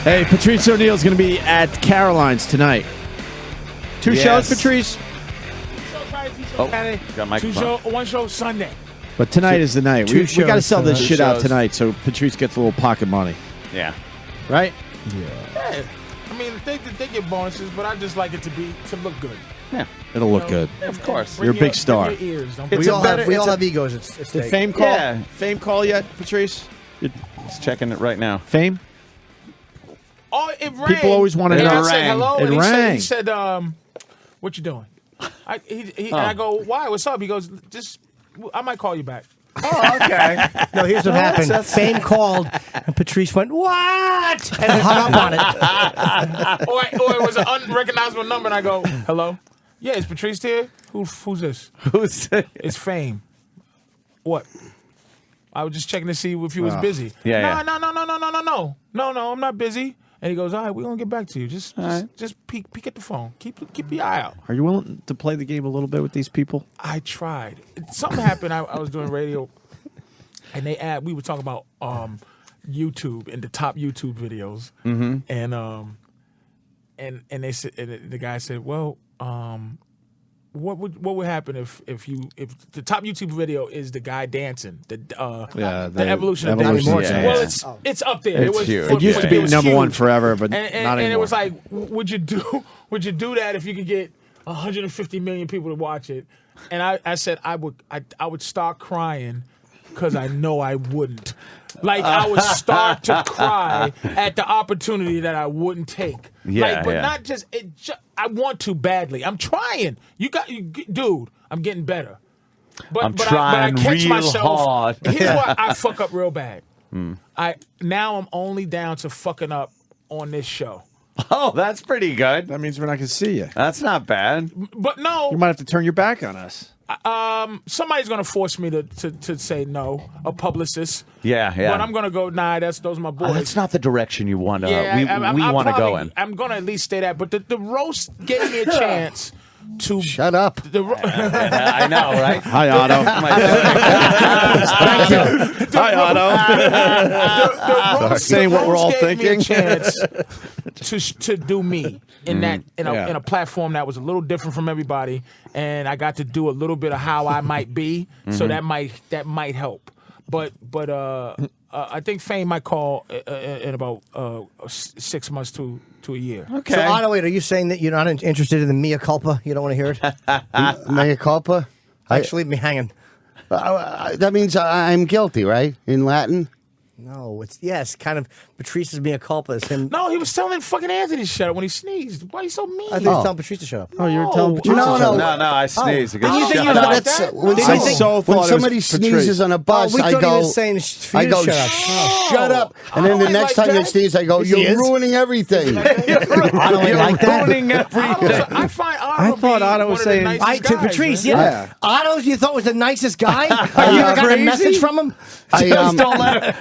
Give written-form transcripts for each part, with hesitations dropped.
Hey, Patrice O'Neal is going to be at Caroline's tonight. Two shows, Patrice? Got microphone. One show Sunday. But tonight is the night. We got to sell this shit out shows. tonight so Patrice gets a little pocket money. Yeah. Right? Yeah. I mean, they get bonuses, but I just like it to look good. Yeah. It'll look good. Of course. You're a big star. Bring your ears. Don't We all have egos. It's Did Fame call? Yeah. Fame call yet, Patrice? He's checking it right now. Fame? Oh, it rang. People always want to know. And I said hello, It and rang. he said, what you doing? And I go, why? What's up? He goes, I might call you back. Oh, okay. No, here's what happened. Fame called, and Patrice went, "What?" and hung up on it. or it was an unrecognizable number, and I go, hello? Yeah, is Patrice here? Who's this? Who's It's Fame. What? I was just checking to see if he was busy. Yeah, No, I'm not busy. And he goes, all right, we're going to get back to you. Just peek at the phone. Keep your eye out. Are you willing to play the game a little bit with these people? I tried. Something happened. I was doing radio, and we were talking about YouTube and the top YouTube videos. Mm-hmm. And they said, and the guy said, well, what would happen if the top YouTube video is the guy dancing, the evolution of dancing? Yeah. Well, it's up there. It used to be number one forever, but not anymore. And it was like, would you do that if you could get 150 million people to watch it? And I said I would start crying because I know I wouldn't. Like I would start to cry at the opportunity that I wouldn't take. Not just I want to badly. I'm trying. Dude. I'm getting better. I'm trying but I catch real myself. hard. Here's why I fuck up real bad. Now I'm only down to fucking up on this show. Oh, that's pretty good. That means we're not going to see you. That's not bad. But no, you might have to turn your back on us. Somebody's gonna force me to say no, a publicist. Yeah. But I'm gonna go. Nah, those are my boys. That's not the direction you want to. Yeah, we want to go in. I'm gonna at least stay that. But the roast gave me a chance to shut up. I know, right? Hi, Otto. Thank you. Hi, Otto. Saying what we're all thinking. Me a chance to do me in a platform that was a little different from everybody, and I got to do a little bit of how I might be, so that might help. But I think Fame might call in about 6 months to a year. Okay. So, Otto, wait, are you saying that you're not interested in the mea culpa? You don't want to hear it? Mea culpa? Actually, leave me hanging. That means I'm guilty, right? In Latin? No, it's kind of Patrice's mea culpa is him. No, he was telling fucking Anthony to shut up when he sneezed. Why are you so mean? I think he's telling Patrice to shut up. Oh, you were telling Patrice to shut up. No, I sneezed. When somebody sneezes on a bus, I go, shut up. And then the next time they sneeze, I go, you're ruining everything. Otto ain't like that. Ruining everything. I find Otto. I thought Otto was saying To Patrice, yeah. Otto, you thought was the nicest guy? Are you you ever got a crazy? message from him?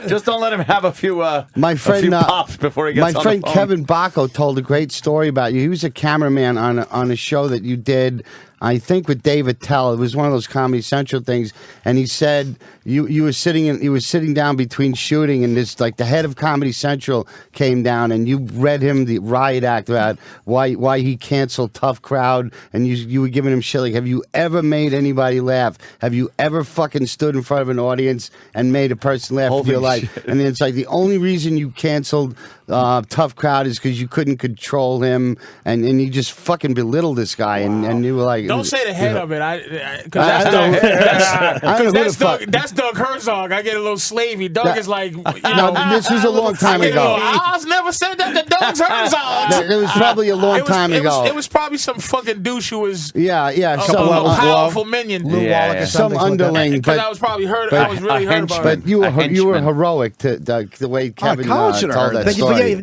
Just don't let him have a few my friend, a few pops before he gets on the phone. My friend Kevin Bacco told a great story about you. He was a cameraman on a show that you did, I think, with Dave Attell. It was one of those Comedy Central things, and he said you were sitting down between shooting, and this the head of Comedy Central came down, and you read him the riot act about why he canceled Tough Crowd, and you were giving him shit like, have you ever made anybody laugh? Have you ever fucking stood in front of an audience and made a person laugh with your life? And then it's like the only reason you canceled Tough Crowd is because you couldn't control him, and you just fucking belittled this guy, and you were like, don't say the head of it, that's Doug Herzog. I get a little slavey. Doug is like, this was a long time ago. I was never said that to Doug Herzog. It was probably a long time ago. It was probably some fucking douche who was some powerful minion. Some underling. Because I was probably heard. I was really heard about it. But you were heroic to the way Kevin told that story.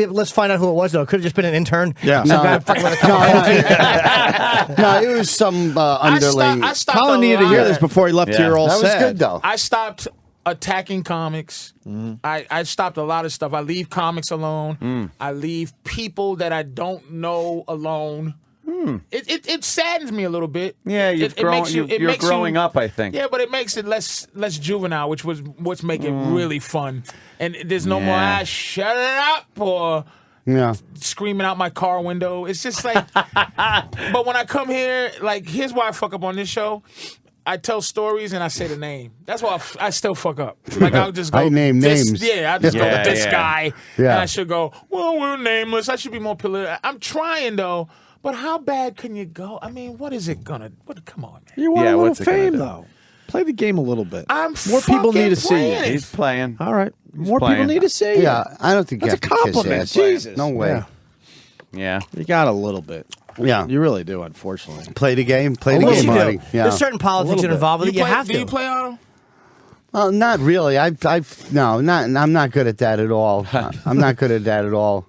Let's find out who it was, though. It could have just been an intern. Yeah. No, it was some underling. Colin needed to hear this before he left here all sad. sad. That was good, though. I stopped attacking comics. I stopped a lot of stuff. I leave comics alone. I leave people that I don't know alone. It saddens me a little bit. Yeah, you're growing up, I think. Yeah, but it makes it less juvenile, which was what's making it really fun. And there's no more shut it up or screaming out my car window. It's just like, but when I come here, like, here's why I fuck up on this show. I tell stories and I say the name. That's why I still fuck up. Like, I'll just go. I name names. Yeah, I'll just go with this guy. Yeah. And I should go, well, we're nameless. I should be more political. I'm trying, though. But how bad can you go? I mean, what is it gonna? Come on, man. You want a little fame, though. Play the game a little bit. More people need to see you. He's playing. All right. More people need to see you. Yeah, I don't think that's a compliment. Jesus. No way. Yeah. You got a little bit. Yeah. You really do, unfortunately. Play the game. Play the game, Marty. Yeah. There's certain politics that are involved with it. You have to. Do you play Otto? Well, not really. I'm not good at that at all. I'm not good at that at all.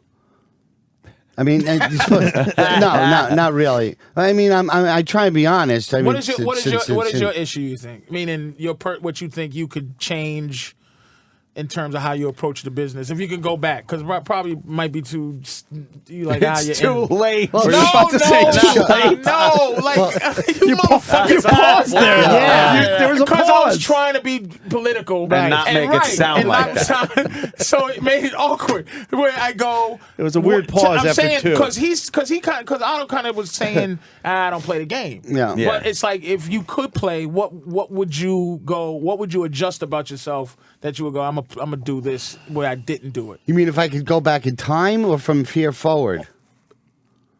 I mean, not really. I mean, I try and be honest. I mean, what is your issue? You think? Meaning what you think you could change in terms of how you approach the business, if you can go back, because probably might be too. You like it's too late. No, you motherfucker. You paused there. Yeah. There was a pause. Because I was trying to be political and not make it sound like that. So it made it awkward. Where I go, it was a weird pause after two. Because Otto kind of was saying, I don't play the game. Yeah. But it's like, if you could play, what would you go? What would you adjust about yourself that you would go, I'm gonna do this where I didn't do it? You mean if I could go back in time or from here forward?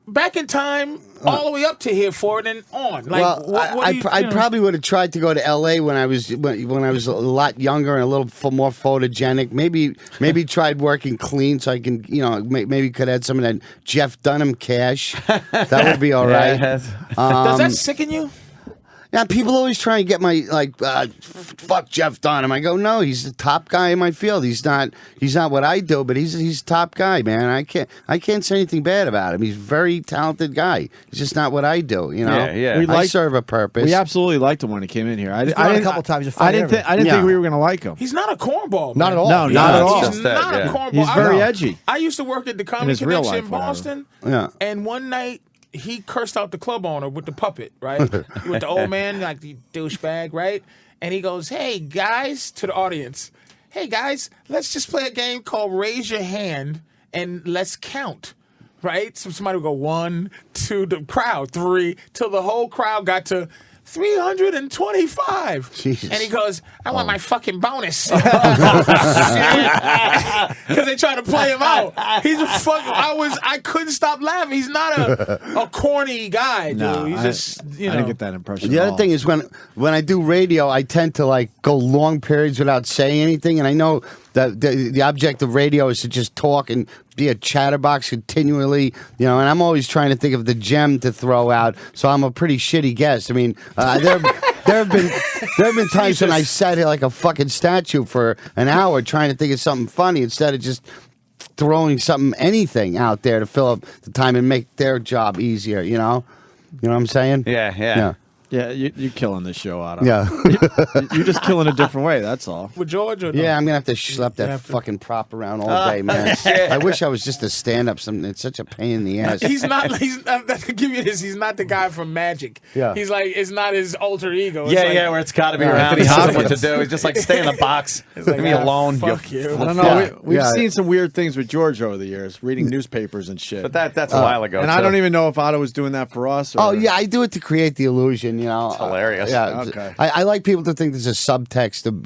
Back in time, all the way up to here forward and on. Like, I probably would have tried to go to L.A. when I was a lot younger and a little more photogenic. Maybe tried working clean so I can, maybe could add some of that Jeff Dunham cash. That would be all right. Does that sicken you? Yeah, people always try and get my fuck Jeff Dunham. I go, no, he's the top guy in my field. He's not what I do, but he's top guy, man. I can't say anything bad about him. He's a very talented guy. He's just not what I do, Yeah. I serve a purpose. We absolutely liked him when he came in here. I didn't a couple times. I didn't think we were going to like him. He's not a cornball. Not at all. No, not at all. He's not a cornball. He's very edgy. I used to work at the Comedy Connection in Boston. Yeah. And one night, he cursed out the club owner with the puppet, right? With the old man, like the douchebag, right? And he goes, hey, guys, to the audience. Hey, guys, let's just play a game called Raise Your Hand and let's count, right? So somebody would go 1, 2, the crowd, 3, till the whole crowd got to 325. Jesus. And he goes, I want my fucking bonus. Because they try to play him out. He's a fuck. I couldn't stop laughing. He's not a corny guy, dude. No, He's just, I didn't get that impression. The other thing is when I do radio, I tend to go long periods without saying anything, and I know that the object of radio is to just talk and be a chatterbox continually, and I'm always trying to think of the gem to throw out. So I'm a pretty shitty guest. I mean, there have been times when I sat here like a fucking statue for an hour trying to think of something funny instead of just throwing anything out there to fill up the time and make their job easier. You know what I'm saying? Yeah. Yeah, you're killing this show, Otto. Yeah. You're just killing a different way, that's all. With George or no? Yeah, I'm going to have to schlep that fucking prop around all day, man. I wish I was just a stand-up. It's such a pain in the ass. He's not, to give you this, he's not the guy from Magic. Yeah. He's like, it's not his alter ego. It's where it's got to be around. He doesn't know what to do. He's just like, stay in the box. Leave me alone. Fuck you. I don't know. We've seen some weird things with George over the years, reading newspapers and shit. But that's a while ago, and I don't even know if Otto was doing that for us. Or... Oh, yeah, I do it to create the illusion, It's hilarious. Yeah, okay. I like people to think there's a subtext of,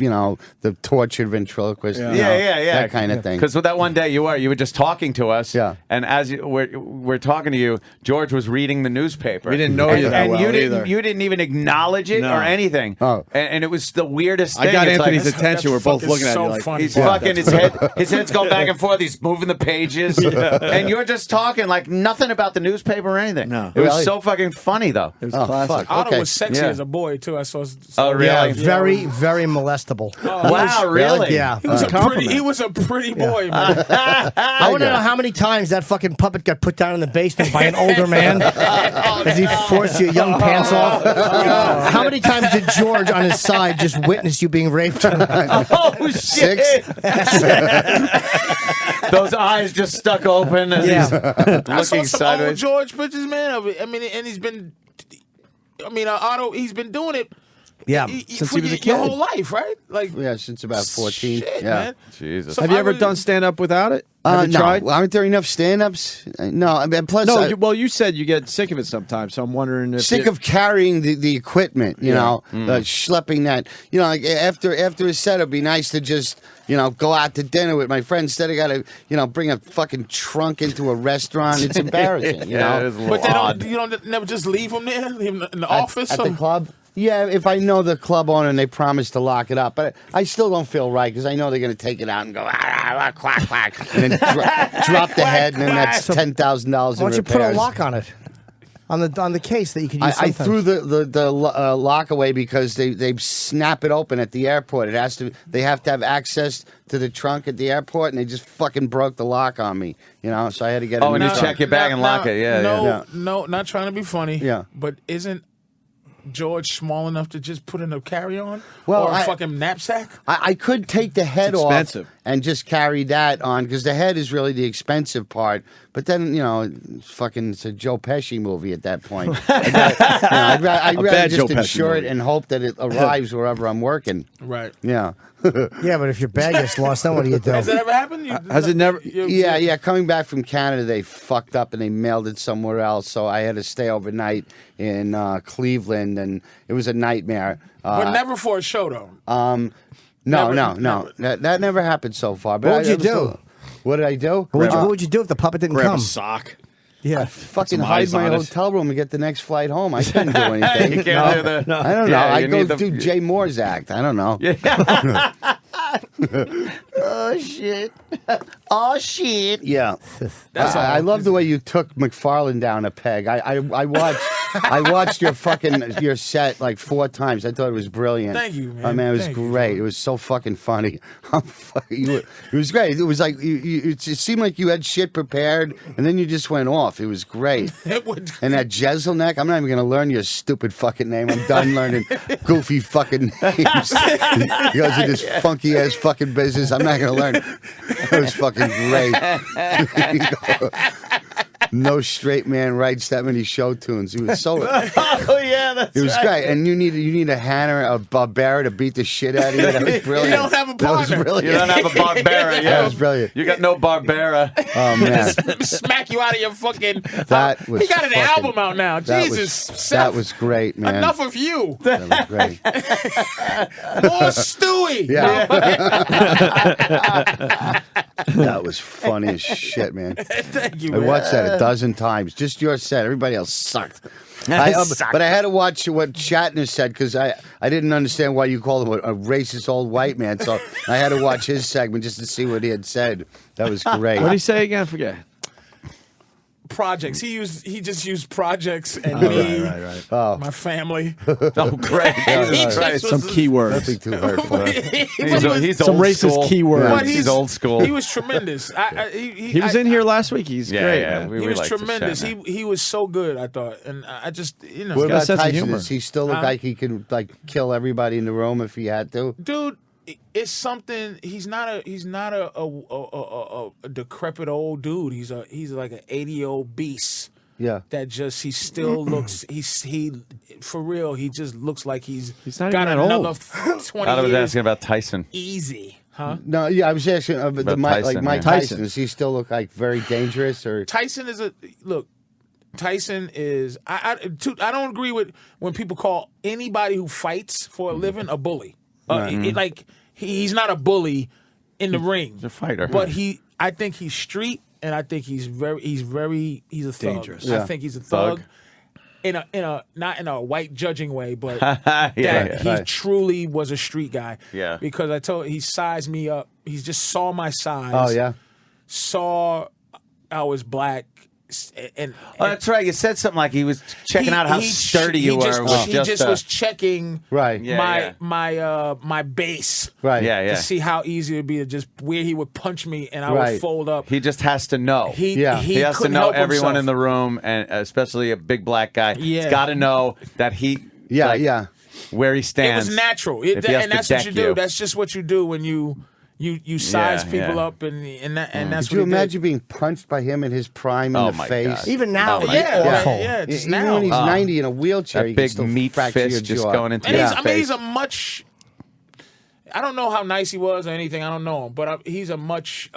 the tortured ventriloquist. Yeah. That kind of thing. Because with that one day you were just talking to us. Yeah. And as we're talking to you, George was reading the newspaper. We didn't know you that well either. You didn't even acknowledge it or anything. Oh. And it was the weirdest thing. I got it's Anthony's attention. We're both looking at you like, funny. he's fucking his head's going back and forth. He's moving the pages. And you're just talking like nothing about the newspaper or anything. No. It was Really? so fucking funny, though. it was classic. Fuck. Okay. was sexy as a boy too. I saw. Oh, really? Yeah, very, very molestable. Wow, really? Yeah. He was a pretty boy, man. I want to know how many times that fucking puppet got put down in the basement by an older man as he forced your young pants off. How many times did George on his side just witness you being raped? Oh, shit. 6. Those eyes just stuck open as he's I saw looking some sideways. old George pictures, man. I mean, and he's been. I mean, Otto. He's been doing it. Yeah, since he was a kid. Your whole life, right? Like, Yeah, since about 14. shit, yeah. man. Jesus. So Have you I ever was- done stand up without it? Have you No, tried? aren't there enough stand-ups? No, I mean, plus No, I- well, you said you get sick of it sometimes, so I'm wondering if sick of carrying the equipment, you know, Mm. schlepping that. You know, like after a set, it'd be nice to just, you know, go out to dinner with my friends. Instead, I got to, you know, bring a fucking trunk into a restaurant. It's embarrassing, you Yeah, it know. is a But little odd. you don't never just leave him there, leave him in the At- office. at or- the club. Yeah, if I know the club owner and they promise to lock it up, but I still don't feel right because I know they're going to take it out and go quack quack, and then drop the head, and then that's $10,000 in why don't you put a repairs. lock on it? On the case that you can use I sometimes. threw the lock away because they snap it open at the airport. It has to. They have to have access to the trunk at the airport, and they just fucking broke the lock on me. You know, so I had to get. Oh, a and new you trunk. check your bag and lock it. Yeah, no, yeah. no, not trying to be funny. Yeah. But isn't George small enough to just put in a carry-on? Well, or a I- fucking knapsack? I could take the head It's off expensive. and just carry that on because the head is really the expensive part. But then you know, it's a Joe Pesci movie at that point. I'd rather bad Joe just Pesci insure it movie. and hope that it arrives wherever I'm working. Right. Yeah. Yeah, but if your bag gets lost, then what do you do? Has that ever happened? Has it never- Yeah. Coming back from Canada, they fucked up and they mailed it somewhere else. So I had to stay overnight in Cleveland, and it was a nightmare. But never for a show, though. No. never. That never happened so far. But What would you that was do? still- What did I do? What would you do if the puppet didn't grab come? a sock. Yeah. Fucking some hide eyes my on it. hotel room and get the next flight home. I couldn't do anything. You can't do that. I don't know. Yeah, I you go need the- do Jay Moore's act. I don't know. Oh shit! Oh shit! Yeah, I love the way you took McFarlane down a peg. I watched your set like 4 times. I thought it was brilliant. Thank you, man. Oh man, it was Thank you, great. It was so fucking funny. It was great. It was like it seemed like you had shit prepared, and then you just went off. It was great. It would. And that Jeselnik, I'm not even going to learn your stupid fucking name. I'm done learning goofy fucking names. He goes in this funky ass fucking business. I'm not going to learn. It was fucking great. No straight man writes that many show tunes. He was so. Oh, yeah, that's It was great. And you need a Hanner, a Barbera to beat the shit out of you. That was brilliant. You don't have a That was partner. brilliant. You don't have a Barbera. Yeah, That was brilliant. You got no Barbera. Oh man. Smack you out of your fucking. That was he got an fucking- album out now. That Jesus, was, Seth, that was great, man. enough of you. That was great. More Stewie. Yeah. That was funny as shit, man. Thank you, I man. watched that a dozen times. Just your set. Everybody else sucked. But I had to watch what Shatner said because I didn't understand why you called him a racist old white man. So I had to watch his segment just to see what he had said. That was great. What did he say again? I forget. Projects. He just used projects and me, Right. Oh, my family. Oh, great. Jesus Christ. Some keywords. nothing too hurtful. He's Some old racist school. keywords. But He's old school. He was tremendous. He was in here last week. He's Yeah, great. yeah. man. He was like to tremendous. Shatner. He was so good. I thought, and I just What got a about sense of Tyson? humor. Does he still look Huh? like he can kill everybody in the room if he had to? dude. It's something. He's not a decrepit old dude. He's like an 80-year-old beast. Yeah. That just he still looks he for real. He just looks like he's not got even that old. another 20 I was years asking about Tyson. easy, huh? No, yeah, I was asking about About Mike Tyson, Mike yeah. Tyson. Does he still look like very dangerous or? Tyson is Tyson is I don't agree with when people call anybody who fights for a living a bully. He's not a bully in the ring. He's a fighter. But I think he's street, and I think he's a thug. Dangerous. I Yeah. think he's a thug. Thug. In a not in a white judging way, but Yeah, that yeah. he truly was a street guy. Yeah. Because he sized me up. He just saw my size. Oh yeah. Saw I was black, and Oh, that's right. You said something like he was checking out how sturdy you were. He just was checking Right. my base. Right. Yeah, yeah. To see how easy it would be to just where he would punch me and I Right. would fold up. He just has to know. He has to couldn't know help everyone himself. in the room, and especially a big black guy. Yeah. He's got to know that he. Yeah, like, yeah. Where he It stands. was natural, if he has and to that's what deck you do. That's just what you do when you size people up, and that's Could what you he did. imagine being punched by him in his prime in the my face? God. Even now, Oh, it's yeah, awful. yeah, just Even now. when he's 90 in a wheelchair, That he can big still meat fracture fist your just jaw. going into And his he's, I mean, face. he's a much. I don't know how nice he was or anything. I don't know him, but he's a much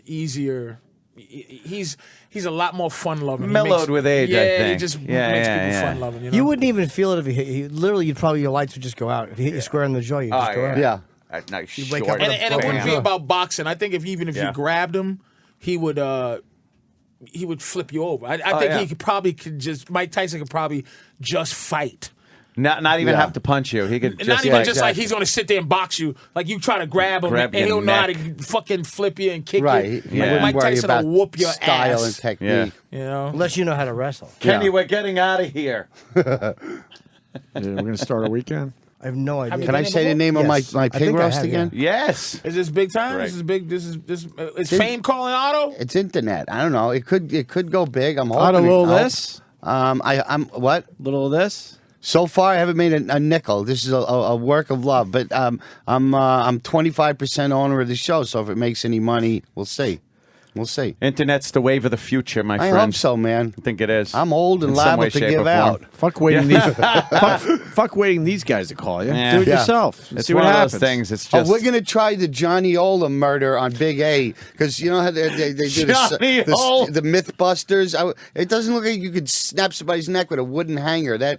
easier. He's a lot more fun loving. Mellowed with age, I Yeah, think. he just Yeah, makes yeah, people yeah. fun loving. You know? You wouldn't even feel it if he hit you. Literally, you'd probably your lights would just go out. If he hit you square in the jaw, you'd just go out. Yeah. That nice You wake short up with and it wouldn't be bam. about boxing. I think even if Yeah. you grabbed him, he would flip you over. I think yeah. he could just Mike Tyson could probably just fight. Not even Yeah. have to punch you. He could just Not even like, just like he's going to sit there and box you. Like you try to grab him Grab and your he'll know how neck. to fucking flip you and kick Right. you. He Yeah. wouldn't Mike worry Tyson about will whoop your style ass. and technique. Yeah. You know? Unless you know how to wrestle. Kenny, Yeah. we're getting out of here. Yeah, we're gonna start our weekend. I have no idea. Can I say the name of Yes. my I pig think I roast have, again? Yes. Is this big time? Right. This is big. Is Fame calling Otto? It's internet. I don't know. It could go big. I'm hoping. Out a little it- this, I'm what? little of this. So far, I haven't made a nickel. This is a work of love. But I'm 25% owner of the show. So if it makes any money, we'll see. We'll see. Internet's the wave of the future, my I friend. hope so, man. I think it is. I'm old and In some way, liable to shape, give or form. out. Fuck waiting these. fuck waiting these guys to call you. Yeah. Do it Yeah. yourself. It's See one what of happens. those things. It's Oh, just. we're gonna try the Johnny Ola murder on Big A because you know how they do Johnny Ola. the MythBusters. It doesn't look like you could snap somebody's neck with a wooden hanger. That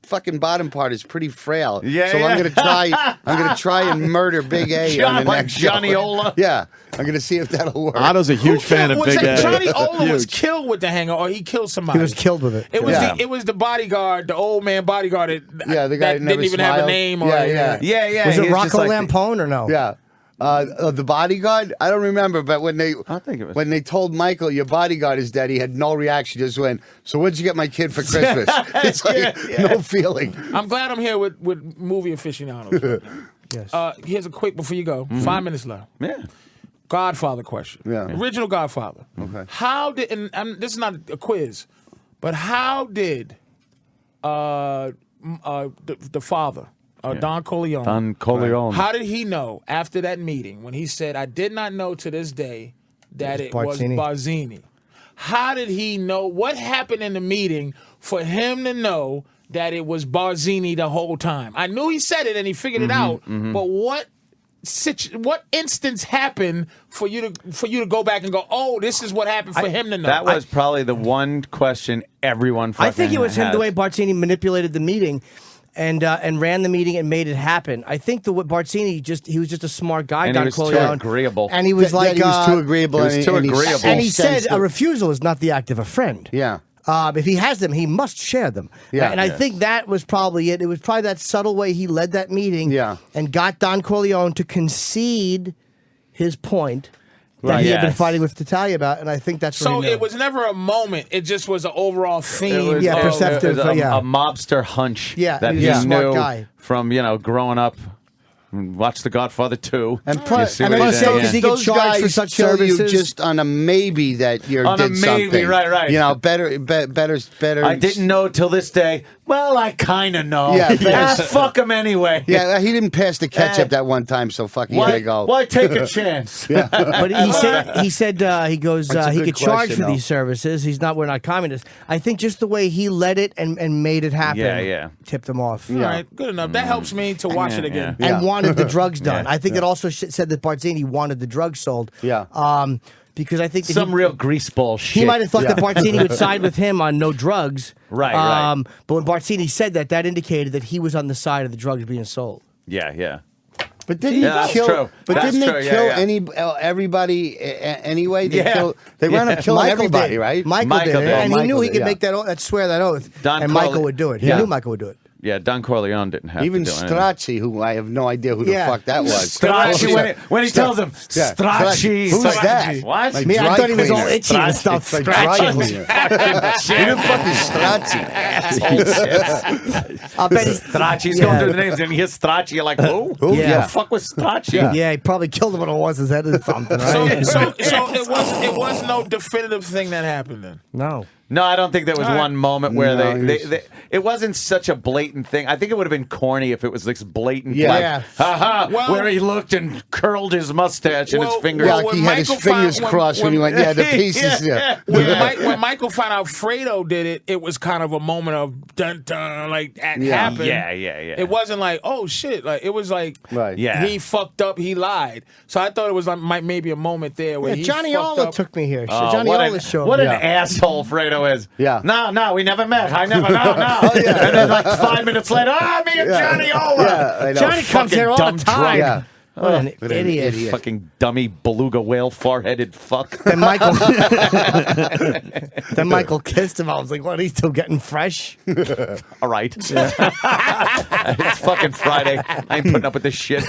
fucking bottom part is pretty frail. Yeah, so yeah. I'm gonna try and murder Big A on the like next Johnny show. Ola? Yeah, I'm gonna see if that'll work. Otto's a huge fan of was Big it A. Johnny Ola was Huge. killed with the hanger, or he killed somebody. He was killed with it. It was Yeah. it was the bodyguard, the old man bodyguard. Yeah, the guy that that never didn't even have a smiled. name. Or, Yeah. Yeah. Was he it just Rocco like- Lampone or no? Yeah. The bodyguard? I don't remember, but when they was- when they told Michael your bodyguard is dead, he had no reaction. Just went, so what'd you get my kid for Christmas? It's like no feeling. I'm glad I'm here with movie aficionados. Yes. Here's a quick before you go. 5 minutes left. Yeah. Godfather question. Yeah. Original Godfather. Okay. How did this is not a quiz, but how did the father, Don Corleone, Don Corleone. how did he know after that meeting when he said, "I did not know to this day that it was Barzini. Barzini"? How did he know? What happened in the meeting for him to know that it was Barzini the whole time? I knew he said it and he figured it out, but what instance happened for you to go back and go, oh, this is what happened for him to know? That was probably the one question everyone fucking I think it was him has. the way Barzini manipulated the meeting and ran the meeting and made it happen. I think Barzini he was just a smart guy, And he Don was too Corleone. agreeable. And he was like he was too agreeable. he was too agreeable. and he said sensed a it. refusal is not the act of a friend. Yeah. If he has them, he must share them. Yeah. And I think that was probably it. It was probably that subtle way he led that meeting Yeah. and got Don Corleone to concede his point that Right. he had been Yes. fighting with Tattaglia about, and I think that's so what he knew. it was never a moment. It just was an overall theme. It was, Yeah, of- perceptive, it was yeah. a mobster hunch. Yeah, that he he was a smart knew guy. from growing up. Watch The Godfather 2. And You plus, see and what he plus did, those- yeah. he could those charge guys for such kill you services. just on a maybe that you On a did maybe, something. right. You know, better. I didn't know till this day. Well, I kind of know. Yeah, Fuck him anyway. Yeah, he didn't pass the ketchup that one time, so fuck, he had to go. Why take a chance? But he said he goes That's a he good could charge question, for though. these services. We're not communists. I think just the way he led it and made it happen. Yeah. Tipped him off. All right, good enough. That helps me to watch it again. yeah. And wanted the drugs done. Yeah. I think it also said that Barzini wanted the drugs sold. Yeah. Because I think that Some real greaseball shit. he might have thought that Barzini would side with him on no drugs. Right. But when Barzini said that indicated that he was on the side of the drugs being sold. Yeah. But didn't Yeah, that's he kill? true. But That's didn't true, they yeah, kill everybody anyway? They Yeah. They wound up killing Michael everybody, did. right? Michael did. Michael did. And he Michael knew he did, could yeah. make that swear that oath. Don and Corle- Michael would do it. He Yeah. knew Michael would do it. Yeah, Don Corleone didn't have Even to do anything. Stracci, who I have no idea who the Yeah. fuck that was. Stracci, when he tells him, Yeah. Stracci. Who's It's like, that? What? Like Me, I dry thought he was all cleaner. itchy and stuff. It's like dry Scratching. cleaner. Who the fuck is Stracci? I'll bet he's Stracci's going through the names, and he hears Stracci. You're like, who? Who? Who Yeah. the fuck was Stracci? Yeah, he probably killed him on a horse's head or something. Right? So it was no definitive thing that happened then. No. No, I don't think there was All right. one moment where No, it wasn't such a blatant thing. I think it would have been corny if it was this blatant, Yeah. like, Yeah. haha, Well- where he looked and curled his mustache and his Well, fingers. Yeah, well, like he when had his Michael fingers found- crossed when he went, yeah, the pieces. Yeah. When Michael found out Fredo did it, it was kind of a moment of dun dun, like that Yeah. happened. Yeah. It wasn't like, oh shit, like it was like, Right. Yeah. he fucked up, he lied. So I thought it was like maybe a moment there where Yeah, he Johnny fucked Ola up. took me here. Oh, Johnny what Ola an, showed what me. an asshole Fredo is. Yeah. No, we never met. I never, no. And then like 5 minutes later, me and Johnny Ola. Yeah, I know. Johnny comes Fucking here all dumb the time. Yeah. What an What an idiot. idiot. Fucking dummy beluga whale foreheaded fuck. Then Michael kissed him. I was like, what, he's still getting fresh? All right. It's fucking Friday. I ain't putting up with this shit.